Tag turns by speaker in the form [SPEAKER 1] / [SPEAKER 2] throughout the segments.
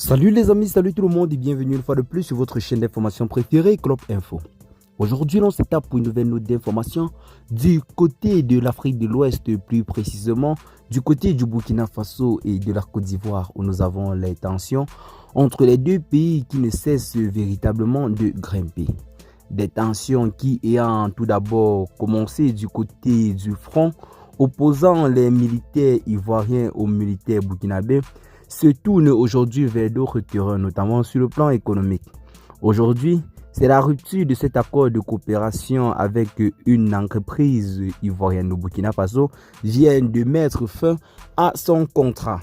[SPEAKER 1] Salut les amis, salut tout le monde et bienvenue une fois de plus sur votre chaîne d'information préférée, Club Info. Aujourd'hui, on se tape pour une nouvelle note d'information du côté de l'Afrique de l'Ouest, plus précisément du côté du Burkina Faso et de la Côte d'Ivoire, où nous avons les tensions entre les deux pays qui ne cessent véritablement de grimper. Des tensions qui ayant tout d'abord commencé du côté du front, opposant les militaires ivoiriens aux militaires burkinabés, se tourne aujourd'hui vers d'autres terrains, notamment sur le plan économique. Aujourd'hui, c'est la rupture de cet accord de coopération avec une entreprise ivoirienne au Burkina Faso vient de mettre fin à son contrat.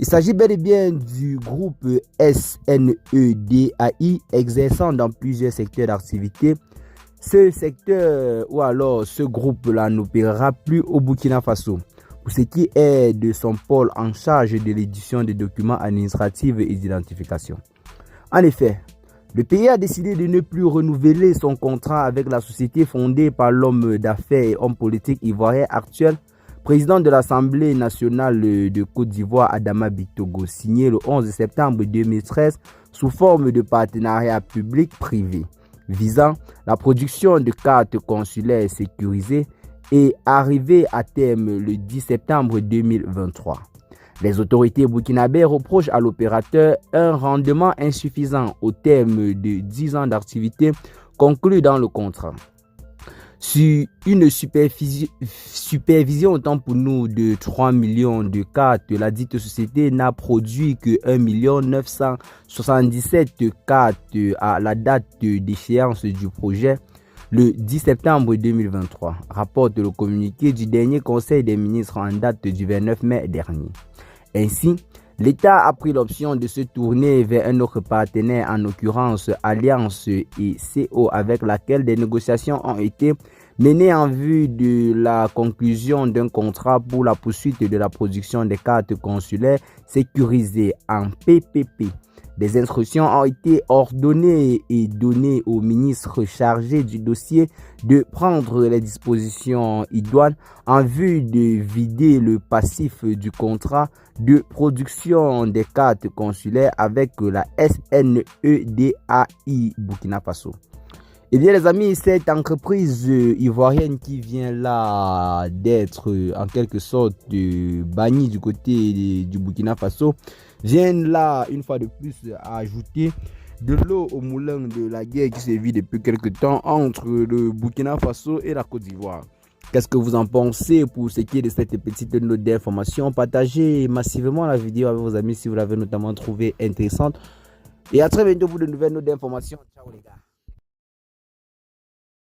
[SPEAKER 1] Il s'agit bel et bien du groupe SNEDAI exerçant dans plusieurs secteurs d'activité. Ce secteur ou alors ce groupe-là n'opérera plus au Burkina Faso, pour ce qui est de son pôle en charge de l'édition des documents administratifs et d'identification. En effet, le pays a décidé de ne plus renouveler son contrat avec la société fondée par l'homme d'affaires et homme politique ivoirien actuel, président de l'Assemblée nationale de Côte d'Ivoire, Adama Bictogo, signé le 11 septembre 2013 sous forme de partenariat public-privé, visant la production de cartes consulaires sécurisées et arrivé à terme le 10 septembre 2023. Les autorités burkinabées reprochent à l'opérateur un rendement insuffisant au terme de 10 ans d'activité conclue dans le contrat. Sur une supervision autant pour nous de 3 millions de cartes, la dite société n'a produit que 1 977 cartes à la date d'échéance du projet, le 10 septembre 2023, rapporte le communiqué du dernier Conseil des ministres en date du 29 mai dernier. Ainsi, l'État a pris l'option de se tourner vers un autre partenaire, en l'occurrence Alliance et CO, avec laquelle des négociations ont été menées en vue de la conclusion d'un contrat pour la poursuite de la production des cartes consulaires sécurisées en PPP. Des instructions ont été ordonnées et données au ministre chargé du dossier de prendre les dispositions idoines en vue de vider le passif du contrat de production des cartes consulaires avec la SNEDAI Burkina Faso. Eh bien les amis, cette entreprise ivoirienne qui vient là d'être en quelque sorte bannie du côté du Burkina Faso vient là une fois de plus à ajouter de l'eau au moulin de la guerre qui sévit depuis quelque temps entre le Burkina Faso et la Côte d'Ivoire. Qu'est-ce que vous en pensez pour ce qui est de cette petite note d'information? Partagez massivement la vidéo avec vos amis si vous l'avez notamment trouvée intéressante. Et à très bientôt pour de nouvelles notes d'information. Ciao les gars.